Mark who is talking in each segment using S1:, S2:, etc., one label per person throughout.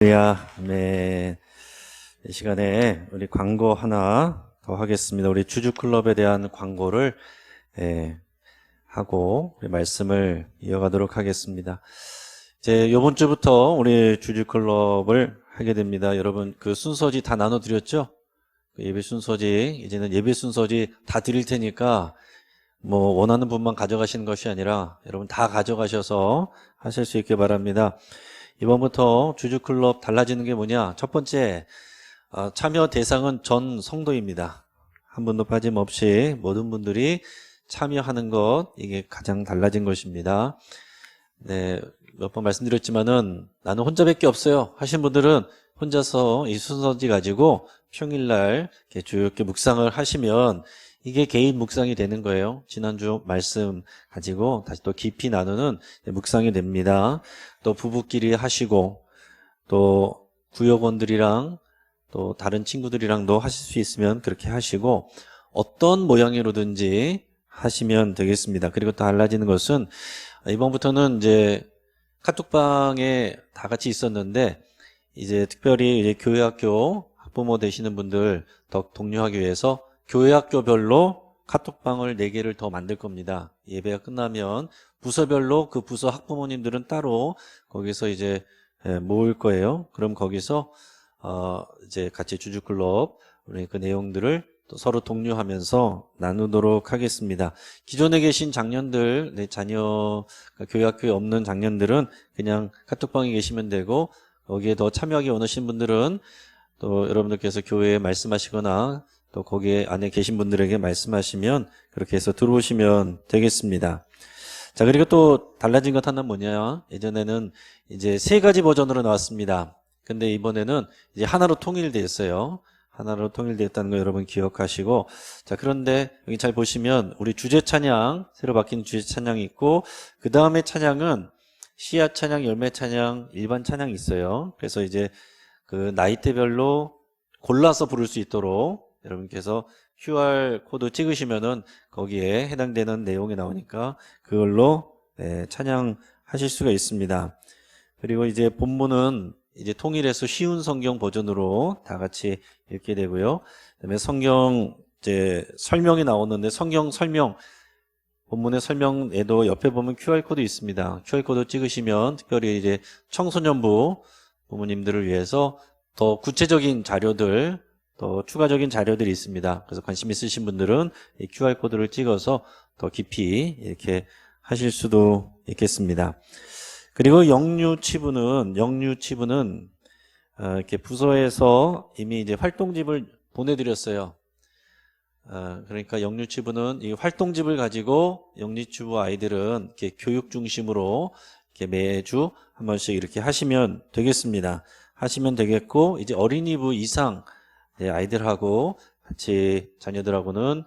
S1: 네. 이 시간에 우리 광고 하나 더 하겠습니다. 우리 주주클럽에 대한 광고를 하고 우리 말씀을 이어가도록 하겠습니다. 이제 이번 주부터 우리 주주클럽을 하게 됩니다. 여러분 그 순서지 다 나눠드렸죠? 그 예배 순서지, 이제는 예배 순서지 다 드릴 테니까 뭐 원하는 분만 가져가시는 것이 아니라 여러분 다 가져가셔서 하실 수 있게 바랍니다. 이번부터 주주클럽 달라지는 게 뭐냐? 첫 번째, 참여 대상은 전 성도입니다. 한 분도 빠짐없이 모든 분들이 참여하는 것, 이게 가장 달라진 것입니다. 네, 몇 번 말씀드렸지만은 나는 혼자밖에 없어요 하신 분들은 혼자서 이 순서지 가지고 평일날 이렇게 쭉 이렇게 묵상을 하시면 이게 개인 묵상이 되는 거예요. 지난주 말씀 가지고 다시 또 깊이 나누는 묵상이 됩니다. 또 부부끼리 하시고 또 구역원들이랑 또 다른 친구들이랑도 하실 수 있으면 그렇게 하시고 어떤 모양으로든지 하시면 되겠습니다. 그리고 또 달라지는 것은 이번부터는 이제 카톡방에 다 같이 있었는데 이제 특별히 이제 교회학교 학부모 되시는 분들 더 독려하기 위해서 교회학교별로 카톡방을 4개를 더 만들 겁니다. 예배가 끝나면 부서별로 그 부서 학부모님들은 따로 거기서 이제 모을 거예요. 그럼 거기서 이제 같이 주주클럽 우리 그 내용들을 또 서로 독려하면서 나누도록 하겠습니다. 기존에 계신 장년들, 내 자녀 교회학교에 없는 장년들은 그냥 카톡방에 계시면 되고 거기에 더 참여하기 원하시는 분들은 또 여러분들께서 교회에 말씀하시거나 또 거기에 안에 계신 분들에게 말씀하시면 그렇게 해서 들어오시면 되겠습니다. 자, 그리고 또 달라진 것 하나 뭐냐? 예전에는 이제 3가지 버전으로 나왔습니다. 근데 이번에는 이제 하나로 통일되었어요. 하나로 통일되었다는 거 여러분 기억하시고, 자, 그런데 여기 잘 보시면 우리 주제 찬양, 새로 바뀐 주제 찬양이 있고, 그 다음에 찬양은 씨앗 찬양, 열매 찬양, 일반 찬양이 있어요. 그래서 이제 그 나이대별로 골라서 부를 수 있도록 여러분께서 QR 코드 찍으시면은 거기에 해당되는 내용이 나오니까 그걸로 찬양하실 수가 있습니다. 그리고 이제 본문은 이제 통일해서 쉬운 성경 버전으로 다 같이 읽게 되고요. 그다음에 성경 이제 설명이 나오는데 성경 설명 본문의 설명에도 옆에 보면 QR 코드 있습니다. QR 코드 찍으시면 특별히 이제 청소년부 부모님들을 위해서 더 구체적인 자료들 또 추가적인 자료들이 있습니다. 그래서 관심 있으신 분들은 이 QR코드를 찍어서 더 깊이 이렇게 하실 수도 있겠습니다. 그리고 영유치부는 이렇게 부서에서 이미 이제 활동집을 보내드렸어요. 그러니까 영유치부는 이 활동집을 가지고 영유치부 아이들은 이렇게 교육 중심으로 이렇게 매주 한 번씩 이렇게 하시면 되겠습니다. 하시면 되겠고 이제 어린이부 이상 아이들하고 같이 자녀들하고는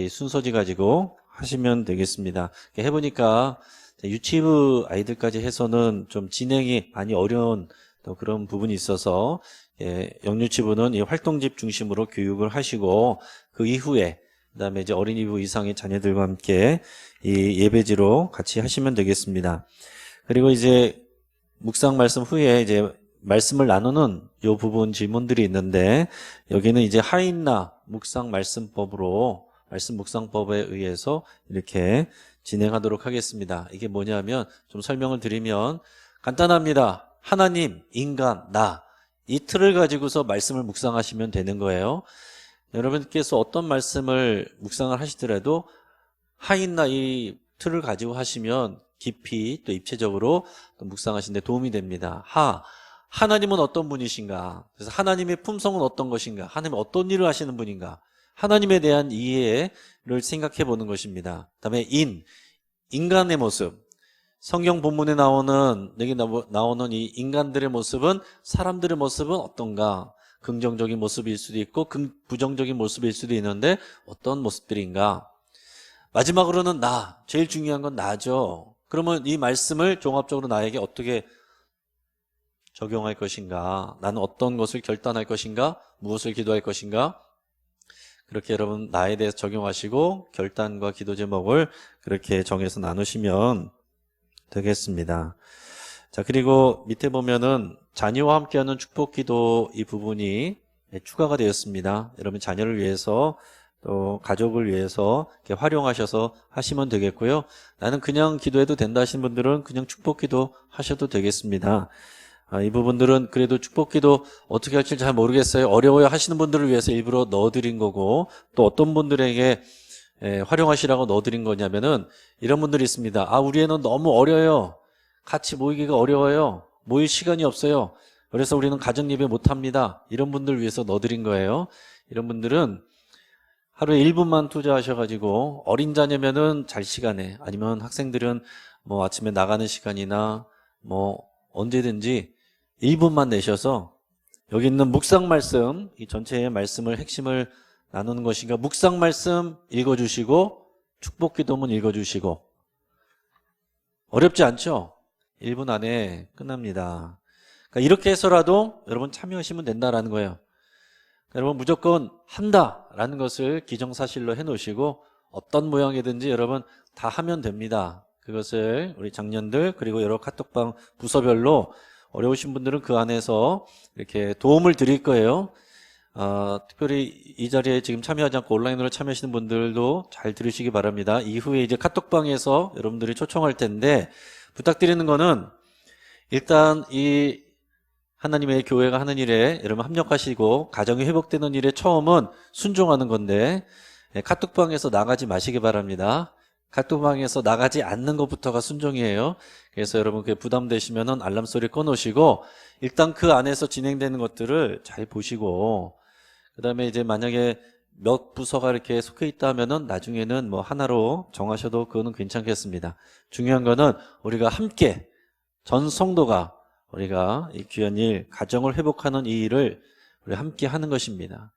S1: 순서지 가지고 하시면 되겠습니다. 해보니까 유치부 아이들까지 해서는 좀 진행이 많이 어려운 또 그런 부분이 있어서 영유치부는 이 활동집 중심으로 교육을 하시고 그 이후에 그다음에 이제 어린이부 이상의 자녀들과 함께 이 예배지로 같이 하시면 되겠습니다. 그리고 이제 묵상 말씀 후에 이제 말씀을 나누는 요 부분 질문들이 있는데 여기는 이제 하인나 묵상 말씀법으로 말씀 묵상법에 의해서 이렇게 진행하도록 하겠습니다. 이게 뭐냐면 좀 설명을 드리면 간단합니다. 하나님, 인간, 나 이 틀을 가지고서 말씀을 묵상하시면 되는 거예요. 여러분께서 어떤 말씀을 묵상을 하시더라도 하인나 이 틀을 가지고 하시면 깊이 또 입체적으로 또 묵상하시는 데 도움이 됩니다. 하나님은 어떤 분이신가? 그래서 하나님의 품성은 어떤 것인가? 하나님은 어떤 일을 하시는 분인가? 하나님에 대한 이해를 생각해 보는 것입니다. 그다음에 인간의 모습. 성경 본문에 나오는 이 인간들의 모습은 사람들의 모습은 어떤가? 긍정적인 모습일 수도 있고 부정적인 모습일 수도 있는데 어떤 모습들인가? 마지막으로는 제일 중요한 건 나죠. 그러면 이 말씀을 종합적으로 나에게 어떻게 적용할 것인가? 나는 어떤 것을 결단할 것인가? 무엇을 기도할 것인가? 그렇게 여러분 나에 대해서 적용하시고 결단과 기도 제목을 그렇게 정해서 나누시면 되겠습니다. 자, 그리고 밑에 보면은 자녀와 함께하는 축복기도 이 부분이 추가가 되었습니다. 여러분 자녀를 위해서 또 가족을 위해서 이렇게 활용하셔서 하시면 되겠고요. 나는 그냥 기도해도 된다 하시는 분들은 그냥 축복기도 하셔도 되겠습니다. 이 부분들은 그래도 축복기도 어떻게 할지 잘 모르겠어요. 어려워요 하시는 분들을 위해서 일부러 넣어드린 거고, 또 어떤 분들에게 활용하시라고 넣어드린 거냐면은 이런 분들이 있습니다. 우리 애는 너무 어려요. 같이 모이기가 어려워요. 모일 시간이 없어요. 그래서 우리는 가정 예배 못합니다. 이런 분들 위해서 넣어드린 거예요. 이런 분들은 하루에 1분만 투자하셔가지고, 어린 자녀면은 잘 시간에, 아니면 학생들은 뭐 아침에 나가는 시간이나 뭐 언제든지 1분만 내셔서 여기 있는 묵상 말씀, 이 전체의 말씀을 핵심을 나누는 것인가, 묵상 말씀 읽어주시고 축복 기도문 읽어주시고. 어렵지 않죠? 1분 안에 끝납니다. 그러니까 이렇게 해서라도 여러분 참여하시면 된다라는 거예요. 여러분 무조건 한다라는 것을 기정사실로 해놓으시고 어떤 모양이든지 여러분 다 하면 됩니다. 그것을 우리 장년들 그리고 여러 카톡방 부서별로 어려우신 분들은 그 안에서 이렇게 도움을 드릴 거예요. 특별히 이 자리에 지금 참여하지 않고 온라인으로 참여하시는 분들도 잘 들으시기 바랍니다. 이후에 이제 카톡방에서 여러분들이 초청할 텐데, 부탁드리는 거는 일단 이 하나님의 교회가 하는 일에 여러분 합력하시고 가정이 회복되는 일에 처음은 순종하는 건데, 카톡방에서 나가지 마시기 바랍니다. 카톡방에서 나가지 않는 것부터가 순종이에요. 그래서 여러분 그게 부담되시면은 알람 소리 꺼놓으시고 일단 그 안에서 진행되는 것들을 잘 보시고, 그 다음에 이제 만약에 몇 부서가 이렇게 속해 있다 하면은 나중에는 뭐 하나로 정하셔도 그거는 괜찮겠습니다. 중요한 거는 우리가 함께 전 성도가 우리가 이 귀한 일, 가정을 회복하는 이 일을 우리 함께 하는 것입니다.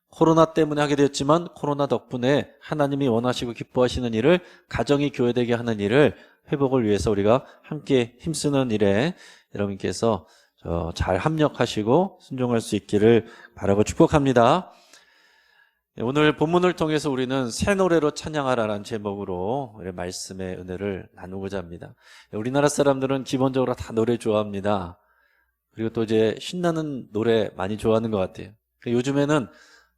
S1: 코로나 때문에 하게 되었지만 코로나 덕분에 하나님이 원하시고 기뻐하시는 일을, 가정이 교회되게 하는 일을 회복을 위해서 우리가 함께 힘쓰는 일에 여러분께서 잘 합력하시고 순종할 수 있기를 바라고 축복합니다. 오늘 본문을 통해서 우리는 새 노래로 찬양하라는 제목으로 우리 말씀의 은혜를 나누고자 합니다. 우리나라 사람들은 기본적으로 다 노래 좋아합니다. 그리고 또 이제 신나는 노래 많이 좋아하는 것 같아요. 요즘에는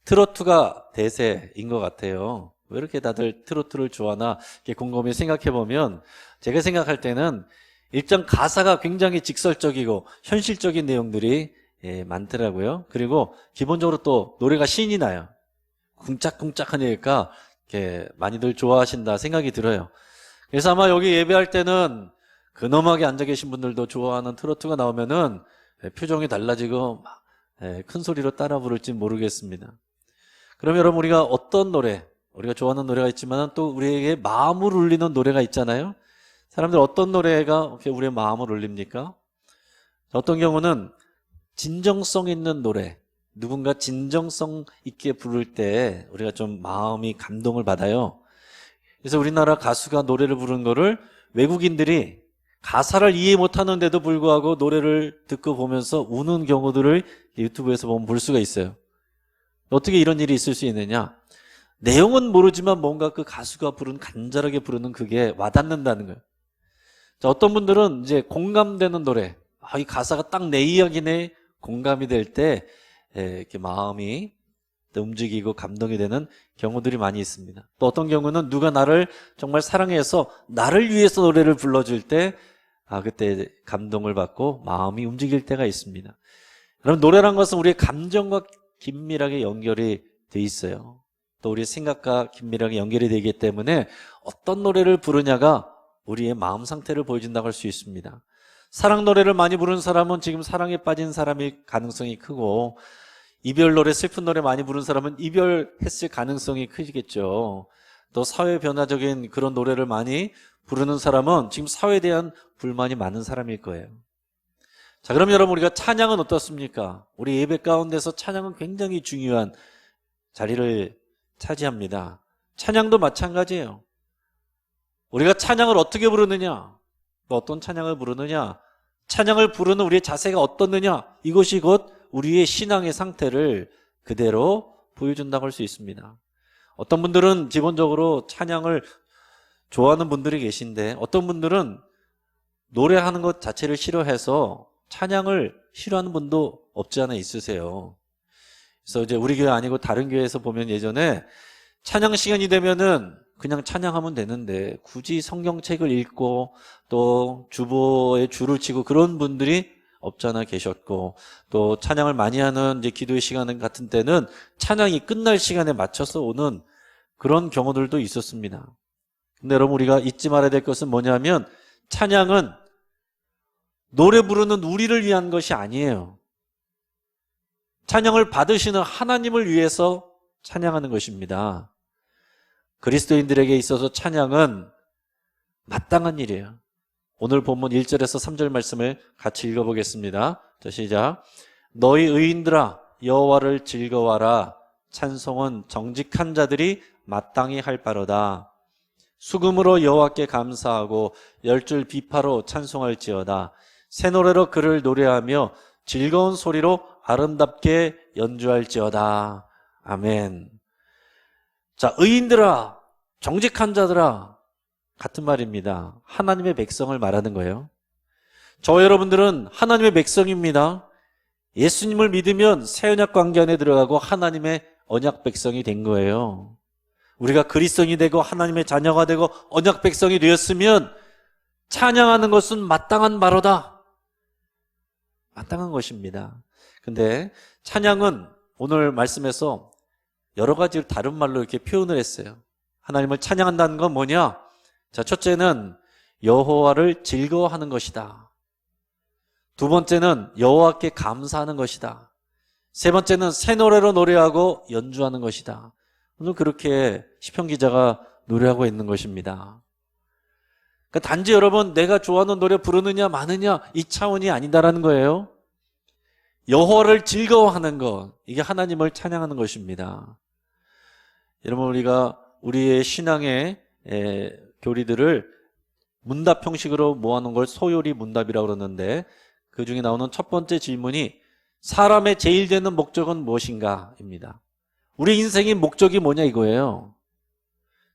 S1: 트로트가 대세인 것 같아요. 왜 이렇게 다들 트로트를 좋아하나 이렇게 곰곰이 생각해 보면, 제가 생각할 때는 일단 가사가 굉장히 직설적이고 현실적인 내용들이 많더라고요. 그리고 기본적으로 또 노래가 신이 나요. 쿵짝쿵짝하니까 이렇게 많이들 좋아하신다 생각이 들어요. 그래서 아마 여기 예배할 때는 근엄하게 앉아 계신 분들도 좋아하는 트로트가 나오면은 표정이 달라지고 큰 소리로 따라 부를지 모르겠습니다. 그럼 여러분 우리가 어떤 노래, 우리가 좋아하는 노래가 있지만 또 우리에게 마음을 울리는 노래가 있잖아요. 사람들 어떤 노래가 우리의 마음을 울립니까? 어떤 경우는 진정성 있는 노래, 누군가 진정성 있게 부를 때 우리가 좀 마음이 감동을 받아요. 그래서 우리나라 가수가 노래를 부르는 거를 외국인들이 가사를 이해 못하는데도 불구하고 노래를 듣고 보면서 우는 경우들을 유튜브에서 보면 볼 수가 있어요. 어떻게 이런 일이 있을 수 있느냐? 내용은 모르지만 뭔가 그 가수가 간절하게 부르는 그게 와닿는다는 거예요. 자, 어떤 분들은 이제 공감되는 노래, 이 가사가 딱 내 이야기네, 공감이 될 때 이렇게 마음이 움직이고 감동이 되는 경우들이 많이 있습니다. 또 어떤 경우는 누가 나를 정말 사랑해서 나를 위해서 노래를 불러줄 때 그때 감동을 받고 마음이 움직일 때가 있습니다. 그럼 노래란 것은 우리의 감정과 긴밀하게 연결이 돼 있어요. 또 우리의 생각과 긴밀하게 연결이 되기 때문에 어떤 노래를 부르냐가 우리의 마음 상태를 보여준다고 할 수 있습니다. 사랑 노래를 많이 부르는 사람은 지금 사랑에 빠진 사람일 가능성이 크고, 이별 노래, 슬픈 노래 많이 부르는 사람은 이별했을 가능성이 크겠죠. 또 사회 변화적인 그런 노래를 많이 부르는 사람은 지금 사회에 대한 불만이 많은 사람일 거예요. 자, 그럼 여러분 우리가 찬양은 어떻습니까? 우리 예배 가운데서 찬양은 굉장히 중요한 자리를 차지합니다. 찬양도 마찬가지예요. 우리가 찬양을 어떻게 부르느냐, 또 어떤 찬양을 부르느냐, 찬양을 부르는 우리의 자세가 어떻느냐, 이것이 곧 우리의 신앙의 상태를 그대로 보여준다고 할 수 있습니다. 어떤 분들은 기본적으로 찬양을 좋아하는 분들이 계신데, 어떤 분들은 노래하는 것 자체를 싫어해서 찬양을 싫어하는 분도 없지 않아 있으세요. 그래서 이제 우리 교회 아니고 다른 교회에서 보면 예전에 찬양 시간이 되면은 그냥 찬양하면 되는데 굳이 성경책을 읽고 또 주보에 줄을 치고 그런 분들이 없잖아 계셨고, 또 찬양을 많이 하는 이제 기도의 시간 같은 때는 찬양이 끝날 시간에 맞춰서 오는 그런 경우들도 있었습니다. 근데 여러분, 우리가 잊지 말아야 될 것은 뭐냐면 찬양은 노래 부르는 우리를 위한 것이 아니에요. 찬양을 받으시는 하나님을 위해서 찬양하는 것입니다. 그리스도인들에게 있어서 찬양은 마땅한 일이에요. 오늘 본문 1절에서 3절 말씀을 같이 읽어보겠습니다. 자, 시작. 너희 의인들아 여호와를 즐거워하라. 찬송은 정직한 자들이 마땅히 할 바로다. 수금으로 여호와께 감사하고 열줄 비파로 찬송할지어다. 새 노래로 그를 노래하며 즐거운 소리로 아름답게 연주할지어다. 아멘. 자, 의인들아, 정직한 자들아, 같은 말입니다. 하나님의 백성을 말하는 거예요. 저와 여러분들은 하나님의 백성입니다. 예수님을 믿으면 새 언약 관계 안에 들어가고 하나님의 언약 백성이 된 거예요. 우리가 그리스도인이 되고 하나님의 자녀가 되고 언약 백성이 되었으면 찬양하는 것은 마땅한 바로다. 마땅한 것입니다. 근데 찬양은 오늘 말씀에서 여러 가지 다른 말로 이렇게 표현을 했어요. 하나님을 찬양한다는 건 뭐냐? 자, 첫째는 여호와를 즐거워하는 것이다. 두 번째는 여호와께 감사하는 것이다. 세 번째는 새 노래로 노래하고 연주하는 것이다. 오늘 그렇게 시편 기자가 노래하고 있는 것입니다. 그러니까 단지 여러분 내가 좋아하는 노래 부르느냐 마느냐 이 차원이 아니다라는 거예요. 여호와를 즐거워하는 것, 이게 하나님을 찬양하는 것입니다. 여러분, 우리가 우리의 신앙의 교리들을 문답 형식으로 모아놓은 걸 소요리 문답이라고 그러는데, 그 중에 나오는 첫 번째 질문이 사람의 제일 되는 목적은 무엇인가? 입니다. 우리 인생의 목적이 뭐냐 이거예요.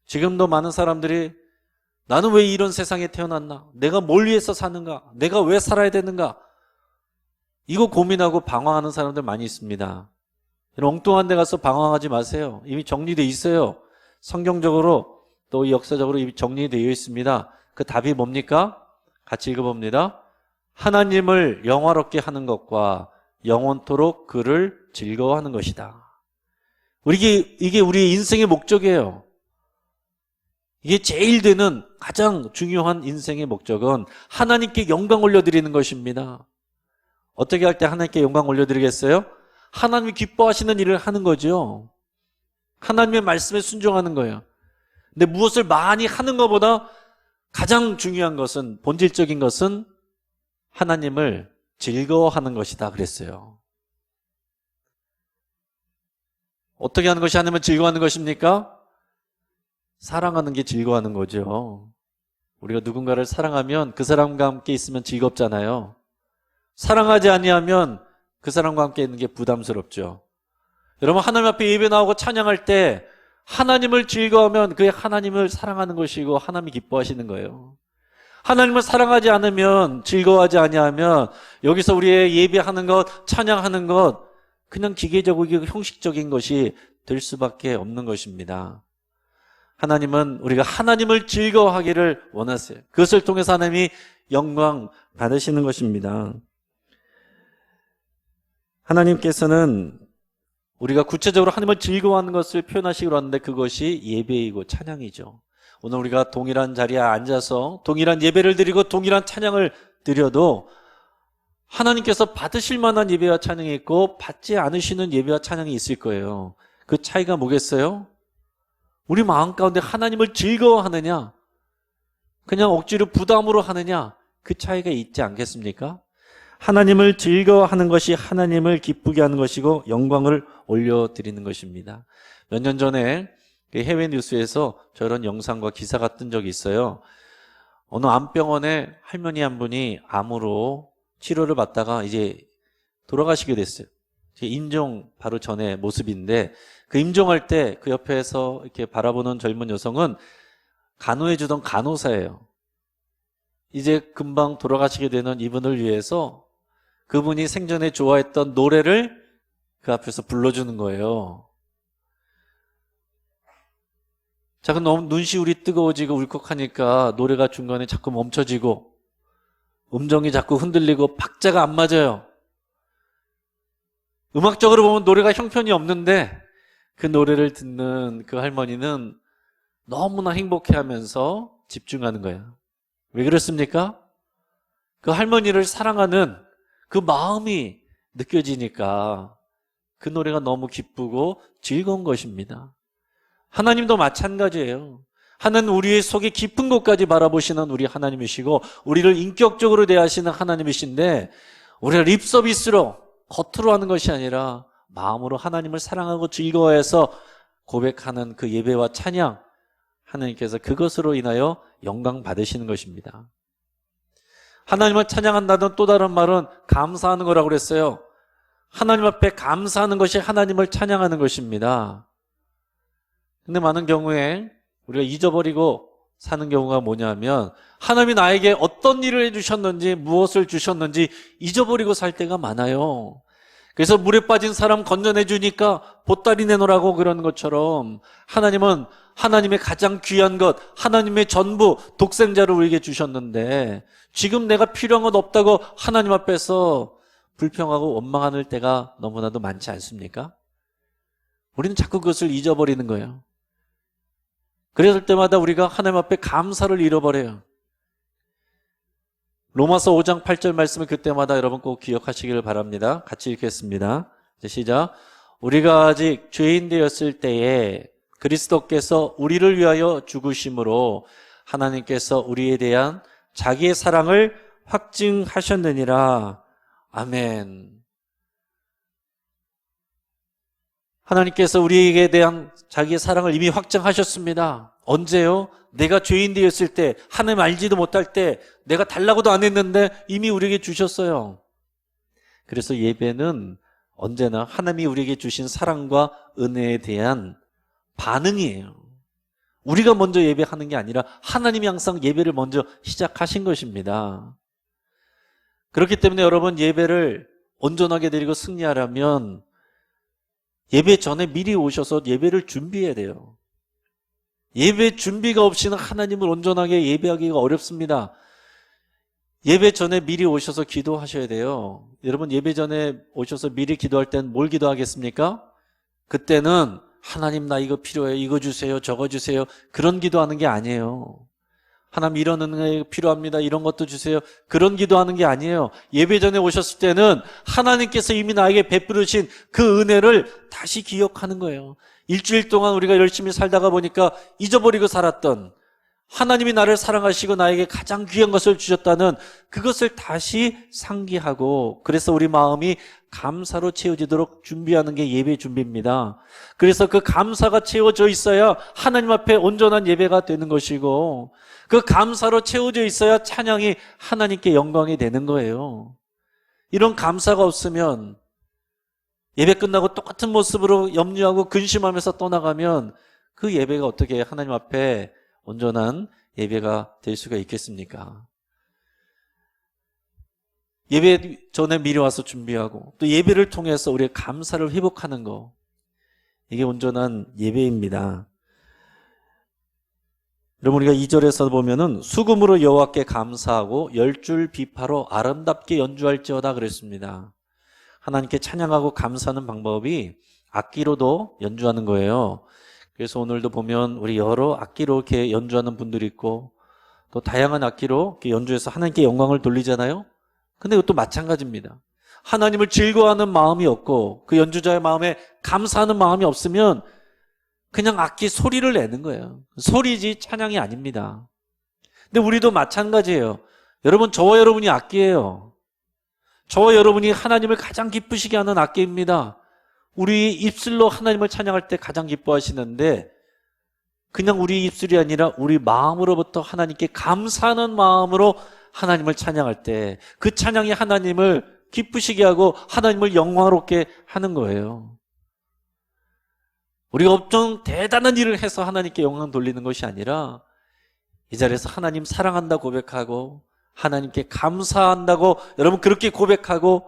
S1: 지금도 많은 사람들이 나는 왜 이런 세상에 태어났나? 내가 뭘 위해서 사는가? 내가 왜 살아야 되는가? 이거 고민하고 방황하는 사람들 많이 있습니다. 엉뚱한 데 가서 방황하지 마세요. 이미 정리되어 있어요. 성경적으로 또 역사적으로 이미 정리되어 있습니다. 그 답이 뭡니까? 같이 읽어봅니다. 하나님을 영화롭게 하는 것과 영원토록 그를 즐거워하는 것이다. 이게 우리의 인생의 목적이에요. 이게 제일 되는 가장 중요한 인생의 목적은 하나님께 영광 올려드리는 것입니다. 어떻게 할 때 하나님께 영광 올려드리겠어요? 하나님이 기뻐하시는 일을 하는 거죠. 하나님의 말씀에 순종하는 거예요. 근데 무엇을 많이 하는 것보다 가장 중요한 것은, 본질적인 것은 하나님을 즐거워하는 것이다 그랬어요. 어떻게 하는 것이 하나님을 즐거워하는 것입니까? 사랑하는 게 즐거워하는 거죠. 우리가 누군가를 사랑하면 그 사람과 함께 있으면 즐겁잖아요. 사랑하지 아니하면 그 사람과 함께 있는 게 부담스럽죠. 여러분, 하나님 앞에 예배 나오고 찬양할 때 하나님을 즐거워하면 그게 하나님을 사랑하는 것이고 하나님이 기뻐하시는 거예요. 하나님을 사랑하지 않으면, 즐거워하지 아니하면 여기서 우리의 예배하는 것, 찬양하는 것 그냥 기계적이고 형식적인 것이 될 수밖에 없는 것입니다. 하나님은 우리가 하나님을 즐거워하기를 원하세요. 그것을 통해서 하나님이 영광 받으시는 것입니다. 하나님께서는 우리가 구체적으로 하나님을 즐거워하는 것을 표현하시기로 하는데 그것이 예배이고 찬양이죠. 오늘 우리가 동일한 자리에 앉아서 동일한 예배를 드리고 동일한 찬양을 드려도 하나님께서 받으실 만한 예배와 찬양이 있고 받지 않으시는 예배와 찬양이 있을 거예요. 그 차이가 뭐겠어요? 우리 마음 가운데 하나님을 즐거워하느냐, 그냥 억지로 부담으로 하느냐, 그 차이가 있지 않겠습니까? 하나님을 즐거워하는 것이 하나님을 기쁘게 하는 것이고 영광을 올려드리는 것입니다. 몇 년 전에 해외 뉴스에서 저런 영상과 기사가 뜬 적이 있어요. 어느 암병원에 할머니 한 분이 암으로 치료를 받다가 이제 돌아가시게 됐어요. 임종 바로 전에 모습인데, 그 임종할 때 그 옆에서 이렇게 바라보는 젊은 여성은 간호해주던 간호사예요. 이제 금방 돌아가시게 되는 이분을 위해서 그분이 생전에 좋아했던 노래를 그 앞에서 불러주는 거예요. 자, 그럼 너무 눈시울이 뜨거워지고 울컥하니까 노래가 중간에 자꾸 멈춰지고 음정이 자꾸 흔들리고 박자가 안 맞아요. 음악적으로 보면 노래가 형편이 없는데 그 노래를 듣는 그 할머니는 너무나 행복해하면서 집중하는 거예요. 왜 그렇습니까? 그 할머니를 사랑하는 그 마음이 느껴지니까 그 노래가 너무 기쁘고 즐거운 것입니다. 하나님도 마찬가지예요. 하나님은 우리의 속에 깊은 곳까지 바라보시는 우리 하나님이시고 우리를 인격적으로 대하시는 하나님이신데 우리가 립서비스로 겉으로 하는 것이 아니라 마음으로 하나님을 사랑하고 즐거워해서 고백하는 그 예배와 찬양, 하나님께서 그것으로 인하여 영광 받으시는 것입니다. 하나님을 찬양한다는 또 다른 말은 감사하는 거라고 그랬어요. 하나님 앞에 감사하는 것이 하나님을 찬양하는 것입니다. 근데 많은 경우에 우리가 잊어버리고 사는 경우가 뭐냐면 하나님이 나에게 어떤 일을 해주셨는지 무엇을 주셨는지 잊어버리고 살 때가 많아요. 그래서 물에 빠진 사람 건져내 주니까 보따리 내놓으라고 그러는 것처럼 하나님은 하나님의 가장 귀한 것, 하나님의 전부, 독생자를 우리에게 주셨는데 지금 내가 필요한 것 없다고 하나님 앞에서 불평하고 원망하는 때가 너무나도 많지 않습니까? 우리는 자꾸 그것을 잊어버리는 거예요. 그랬을 때마다 우리가 하나님 앞에 감사를 잃어버려요. 로마서 5장 8절 말씀을 그때마다 여러분 꼭 기억하시기를 바랍니다. 같이 읽겠습니다. 이제 시작. 우리가 아직 죄인 되었을 때에 그리스도께서 우리를 위하여 죽으심으로 하나님께서 우리에 대한 자기의 사랑을 확증하셨느니라. 아멘. 하나님께서 우리에게 대한 자기의 사랑을 이미 확증하셨습니다. 언제요? 내가 죄인 되었을 때, 하나님 알지도 못할 때, 내가 달라고도 안 했는데 이미 우리에게 주셨어요. 그래서 예배는 언제나 하나님이 우리에게 주신 사랑과 은혜에 대한 반응이에요. 우리가 먼저 예배하는 게 아니라 하나님이 항상 예배를 먼저 시작하신 것입니다. 그렇기 때문에 여러분 예배를 온전하게 드리고 승리하려면 예배 전에 미리 오셔서 예배를 준비해야 돼요. 예배 준비가 없이는 하나님을 온전하게 예배하기가 어렵습니다. 예배 전에 미리 오셔서 기도하셔야 돼요. 여러분 예배 전에 오셔서 미리 기도할 땐 뭘 기도하겠습니까? 그때는 하나님 나 이거 필요해요. 이거 주세요. 저거 주세요. 그런 기도하는 게 아니에요. 하나님 이런 은혜 필요합니다. 이런 것도 주세요. 그런 기도하는 게 아니에요. 예배 전에 오셨을 때는 하나님께서 이미 나에게 베풀으신 그 은혜를 다시 기억하는 거예요. 일주일 동안 우리가 열심히 살다가 보니까 잊어버리고 살았던 하나님이 나를 사랑하시고 나에게 가장 귀한 것을 주셨다는 그것을 다시 상기하고 그래서 우리 마음이 감사로 채워지도록 준비하는 게 예배 준비입니다. 그래서 그 감사가 채워져 있어야 하나님 앞에 온전한 예배가 되는 것이고 그 감사로 채워져 있어야 찬양이 하나님께 영광이 되는 거예요. 이런 감사가 없으면 예배 끝나고 똑같은 모습으로 염려하고 근심하면서 떠나가면 그 예배가 어떻게 하나님 앞에 온전한 예배가 될 수가 있겠습니까? 예배 전에 미리 와서 준비하고 또 예배를 통해서 우리의 감사를 회복하는 거 이게 온전한 예배입니다. 여러분 우리가 2절에서 보면은 수금으로 여호와께 감사하고 10줄 비파로 아름답게 연주할지어다 그랬습니다. 하나님께 찬양하고 감사하는 방법이 악기로도 연주하는 거예요. 그래서 오늘도 보면 우리 여러 악기로 이렇게 연주하는 분들이 있고 또 다양한 악기로 이렇게 연주해서 하나님께 영광을 돌리잖아요. 근데 이것도 마찬가지입니다. 하나님을 즐거워하는 마음이 없고 그 연주자의 마음에 감사하는 마음이 없으면 그냥 악기 소리를 내는 거예요. 소리지 찬양이 아닙니다. 근데 우리도 마찬가지예요. 여러분 저와 여러분이 악기예요. 저와 여러분이 하나님을 가장 기쁘시게 하는 악기입니다. 우리 입술로 하나님을 찬양할 때 가장 기뻐하시는데 그냥 우리 입술이 아니라 우리 마음으로부터 하나님께 감사하는 마음으로 하나님을 찬양할 때 그 찬양이 하나님을 기쁘시게 하고 하나님을 영광롭게 하는 거예요. 우리가 엄청 대단한 일을 해서 하나님께 영광 돌리는 것이 아니라 이 자리에서 하나님 사랑한다 고백하고 하나님께 감사한다고 여러분 그렇게 고백하고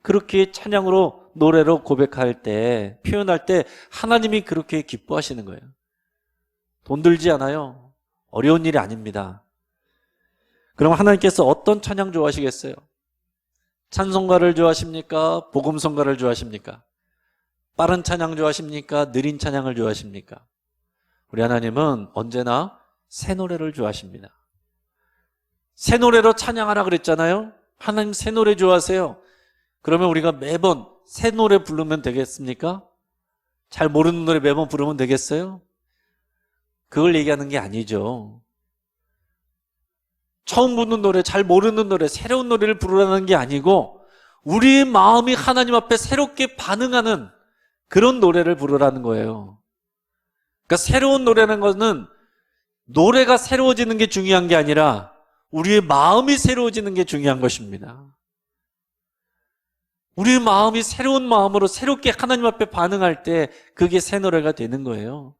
S1: 그렇게 찬양으로 노래로 고백할 때, 표현할 때 하나님이 그렇게 기뻐하시는 거예요. 돈 들지 않아요. 어려운 일이 아닙니다. 그럼 하나님께서 어떤 찬양 좋아하시겠어요? 찬송가를 좋아하십니까? 복음성가를 좋아하십니까? 빠른 찬양 좋아하십니까? 느린 찬양을 좋아하십니까? 우리 하나님은 언제나 새 노래를 좋아하십니다. 새 노래로 찬양하라 그랬잖아요. 하나님 새 노래 좋아하세요. 그러면 우리가 매번 새 노래 부르면 되겠습니까? 잘 모르는 노래 매번 부르면 되겠어요? 그걸 얘기하는 게 아니죠. 처음 듣는 노래, 잘 모르는 노래, 새로운 노래를 부르라는 게 아니고 우리의 마음이 하나님 앞에 새롭게 반응하는 그런 노래를 부르라는 거예요. 그러니까 새로운 노래라는 것은 노래가 새로워지는 게 중요한 게 아니라 우리의 마음이 새로워지는 게 중요한 것입니다. 우리의 마음이 새로운 마음으로 새롭게 하나님 앞에 반응할 때 그게 새 노래가 되는 거예요.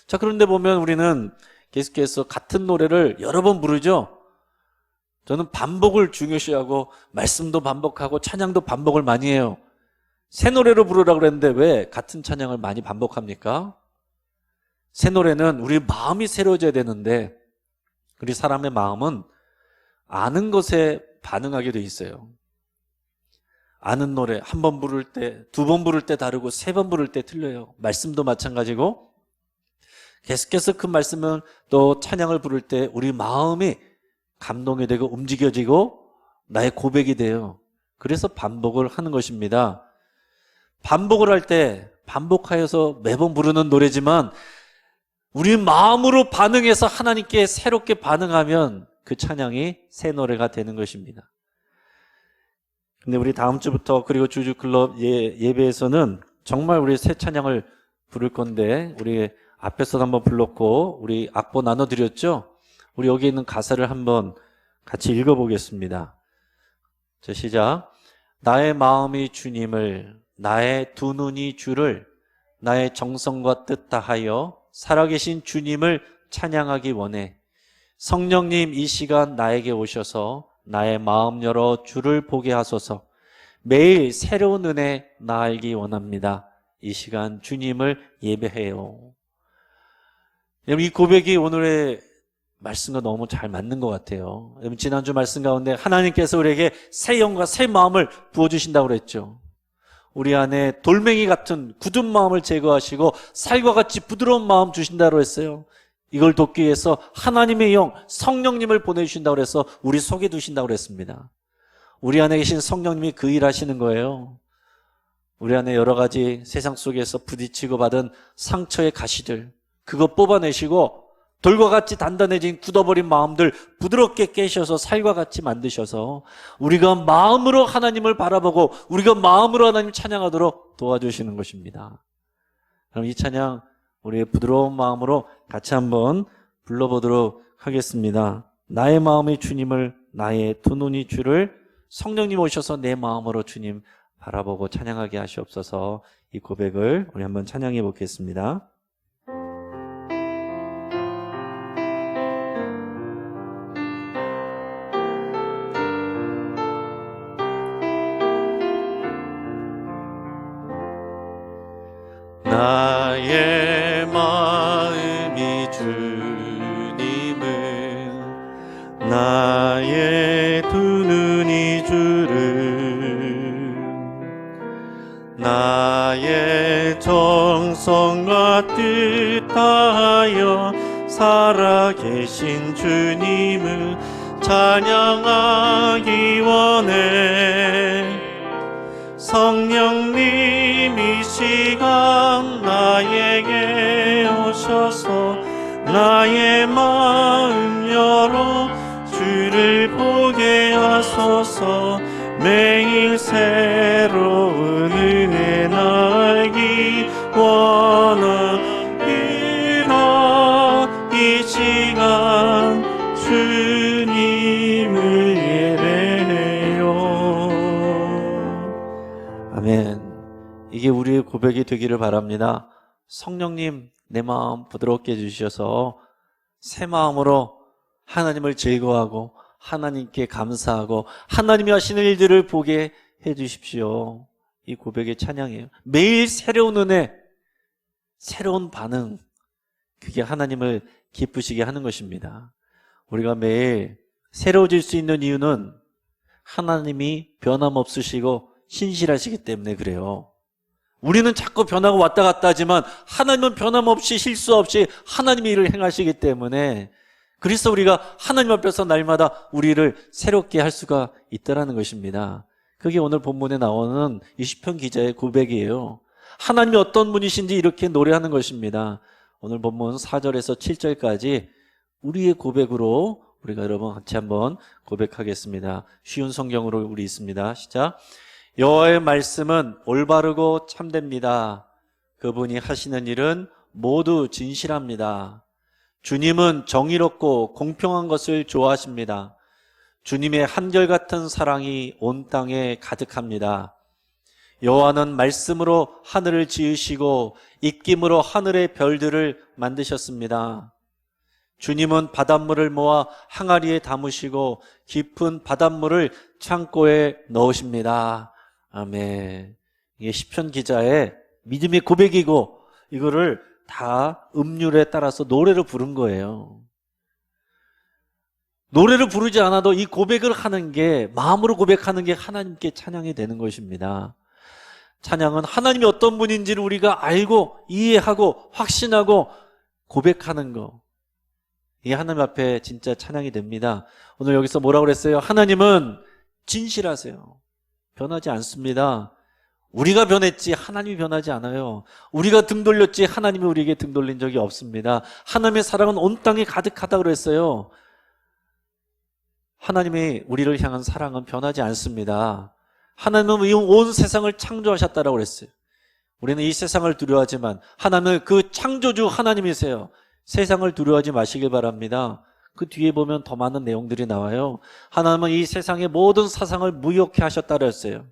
S1: 자, 그런데 보면 우리는 계속해서 같은 노래를 여러 번 부르죠. 저는 반복을 중요시하고 말씀도 반복하고 찬양도 반복을 많이 해요. 새 노래로 부르라고 그랬는데 왜 같은 찬양을 많이 반복합니까? 새 노래는 우리 마음이 새로워져야 되는데 우리 사람의 마음은 아는 것에 반응하게 돼 있어요. 아는 노래 한 번 부를 때, 두 번 부를 때 다르고 세 번 부를 때 틀려요. 말씀도 마찬가지고 계속해서 그 말씀은 또 찬양을 부를 때 우리 마음이 감동이 되고 움직여지고 나의 고백이 돼요. 그래서 반복을 하는 것입니다. 반복을 할 때 반복하여서 매번 부르는 노래지만 우리 마음으로 반응해서 하나님께 새롭게 반응하면 그 찬양이 새 노래가 되는 것입니다. 근데 우리 다음 주부터 그리고 주주클럽 예배에서는 정말 우리 새 찬양을 부를 건데 우리 앞에서도 한번 불렀고 우리 악보 나눠드렸죠? 우리 여기 있는 가사를 한번 같이 읽어보겠습니다. 자, 시작. 나의 마음이 주님을, 나의 두 눈이 주를, 나의 정성과 뜻 다하여 살아계신 주님을 찬양하기 원해. 성령님 이 시간 나에게 오셔서 나의 마음 열어 주를 보게 하소서. 매일 새로운 은혜 나 알기 원합니다. 이 시간 주님을 예배해요. 이 고백이 오늘의 말씀과 너무 잘 맞는 것 같아요. 지난주 말씀 가운데 하나님께서 우리에게 새 영과 새 마음을 부어주신다고 그랬죠. 우리 안에 돌멩이 같은 굳은 마음을 제거하시고 살과 같이 부드러운 마음 주신다고 했어요. 이걸 돕기 위해서 하나님의 영, 성령님을 보내주신다고 해서 우리 속에 두신다고 그랬습니다. 우리 안에 계신 성령님이 그 일 하시는 거예요. 우리 안에 여러 가지 세상 속에서 부딪히고 받은 상처의 가시들, 그거 뽑아내시고 돌과 같이 단단해진 굳어버린 마음들 부드럽게 깨셔서 살과 같이 만드셔서 우리가 마음으로 하나님을 바라보고 우리가 마음으로 하나님 찬양하도록 도와주시는 것입니다. 그럼 이 찬양 우리의 부드러운 마음으로 같이 한번 불러보도록 하겠습니다. 나의 마음이 주님을, 나의 두 눈이 주를, 성령님 오셔서 내 마음으로 주님 바라보고 찬양하게 하시옵소서. 이 고백을 우리 한번 찬양해 보겠습니다. 나의 마음이 주님을, 나의 두 눈이 주를, 나의 정성과 뜻 다하여 살아계신 주님을 찬양하기 원해. 성령님 이 시간 나에게 오셔서 나의 마음 열어 주를 보게 하소서. 매일 새로운 은혜 나기 원하이라. 이 시간 주님을 예배해요. 아멘. 이게 우리의 고백이 되기를 바랍니다. 성령님 내 마음 부드럽게 해주셔서 새 마음으로 하나님을 즐거워하고 하나님께 감사하고 하나님이 하시는 일들을 보게 해 주십시오. 이 고백의 찬양이에요. 매일 새로운 은혜, 새로운 반응, 그게 하나님을 기쁘시게 하는 것입니다. 우리가 매일 새로워질 수 있는 이유는 하나님이 변함없으시고 신실하시기 때문에 그래요. 우리는 자꾸 변하고 왔다 갔다 하지만 하나님은 변함없이 실수 없이 하나님의 일을 행하시기 때문에, 그래서 우리가 하나님 앞에서 날마다 우리를 새롭게 할 수가 있다는 것입니다. 그게 오늘 본문에 나오는 이 시편 기자의 고백이에요. 하나님이 어떤 분이신지 이렇게 노래하는 것입니다. 오늘 본문 4절에서 7절까지 우리의 고백으로 우리가 여러분 같이 한번 고백하겠습니다. 쉬운 성경으로 우리 있습니다. 시작. 여호와의 말씀은 올바르고 참됩니다. 그분이 하시는 일은 모두 진실합니다. 주님은 정의롭고 공평한 것을 좋아하십니다. 주님의 한결같은 사랑이 온 땅에 가득합니다. 여호와는 말씀으로 하늘을 지으시고 입김으로 하늘의 별들을 만드셨습니다. 주님은 바닷물을 모아 항아리에 담으시고 깊은 바닷물을 창고에 넣으십니다. 아멘. 이게 시편 기자의 믿음의 고백이고, 이거를 다 음률에 따라서 노래로 부른 거예요. 노래를 부르지 않아도 이 고백을 하는 게, 마음으로 고백하는 게 하나님께 찬양이 되는 것입니다. 찬양은 하나님이 어떤 분인지를 우리가 알고 이해하고 확신하고 고백하는 거, 이게 하나님 앞에 진짜 찬양이 됩니다. 오늘 여기서 뭐라고 그랬어요? 하나님은 진실하세요. 변하지 않습니다. 우리가 변했지 하나님이 변하지 않아요. 우리가 등 돌렸지 하나님이 우리에게 등 돌린 적이 없습니다. 하나님의 사랑은 온 땅에 가득하다고 그랬어요. 하나님이 우리를 향한 사랑은 변하지 않습니다. 하나님은 온 세상을 창조하셨다고 그랬어요. 우리는 이 세상을 두려워하지만 하나님은 그 창조주 하나님이세요. 세상을 두려워하지 마시길 바랍니다. 그 뒤에 보면 더 많은 내용들이 나와요. 하나님은 이 세상의 모든 사상을 무효케 하셨다고 했어요.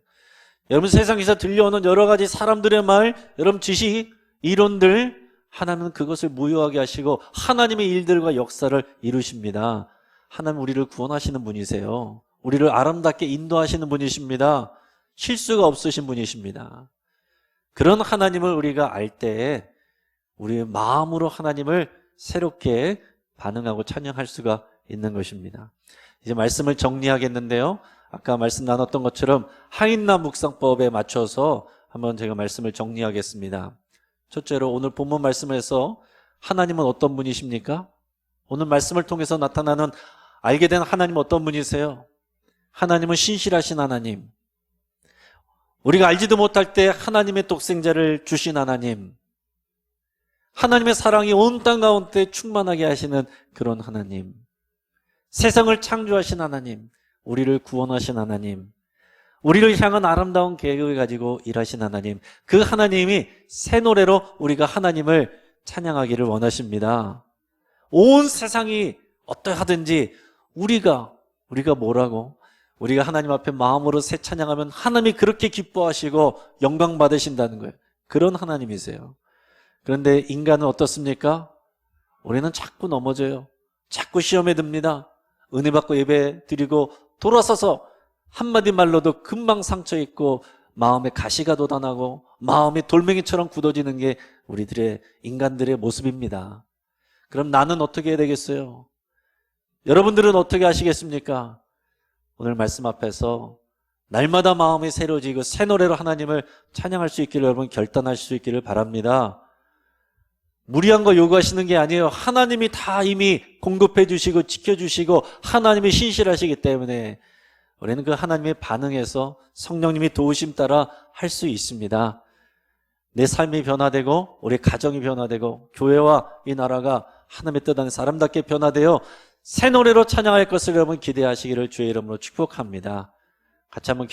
S1: 여러분, 세상에서 들려오는 여러 가지 사람들의 말, 여러분 지식, 이론들, 하나님은 그것을 무효하게 하시고 하나님의 일들과 역사를 이루십니다. 하나님 우리를 구원하시는 분이세요. 우리를 아름답게 인도하시는 분이십니다. 실수가 없으신 분이십니다. 그런 하나님을 우리가 알 때 우리의 마음으로 하나님을 새롭게 반응하고 찬양할 수가 있는 것입니다. 이제 말씀을 정리하겠는데요. 아까 말씀 나눴던 것처럼 하인남 묵상법에 맞춰서 한번 제가 말씀을 정리하겠습니다. 첫째로 오늘 본문 말씀에서 하나님은 어떤 분이십니까? 오늘 말씀을 통해서 나타나는 알게 된 하나님은 어떤 분이세요? 하나님은 신실하신 하나님, 우리가 알지도 못할 때 하나님의 독생자를 주신 하나님, 하나님의 사랑이 온 땅 가운데 충만하게 하시는 그런 하나님, 세상을 창조하신 하나님, 우리를 구원하신 하나님, 우리를 향한 아름다운 계획을 가지고 일하신 하나님, 그 하나님이 새 노래로 우리가 하나님을 찬양하기를 원하십니다. 온 세상이 어떠하든지 우리가 뭐라고? 우리가 하나님 앞에 마음으로 새 찬양하면 하나님이 그렇게 기뻐하시고 영광 받으신다는 거예요. 그런 하나님이세요. 그런데 인간은 어떻습니까? 우리는 자꾸 넘어져요. 자꾸 시험에 듭니다. 은혜 받고 예배 드리고 돌아서서 한마디 말로도 금방 상처 있고 마음에 가시가 돋아나고 마음이 돌멩이처럼 굳어지는 게 우리들의 인간들의 모습입니다. 그럼 나는 어떻게 해야 되겠어요? 여러분들은 어떻게 하시겠습니까? 오늘 말씀 앞에서 날마다 마음이 새로워지고 새 노래로 하나님을 찬양할 수 있기를 여러분 결단하실 수 있기를 바랍니다. 무리한 거 요구하시는 게 아니에요. 하나님이 다 이미 공급해 주시고 지켜주시고 하나님이 신실하시기 때문에 우리는 그 하나님의 반응에서 성령님이 도우심 따라 할 수 있습니다. 내 삶이 변화되고 우리 가정이 변화되고 교회와 이 나라가 하나님의 뜻 안에서 아름답게 변화되어 새 노래로 찬양할 것을 여러분 기대하시기를 주의 이름으로 축복합니다. 같이 한번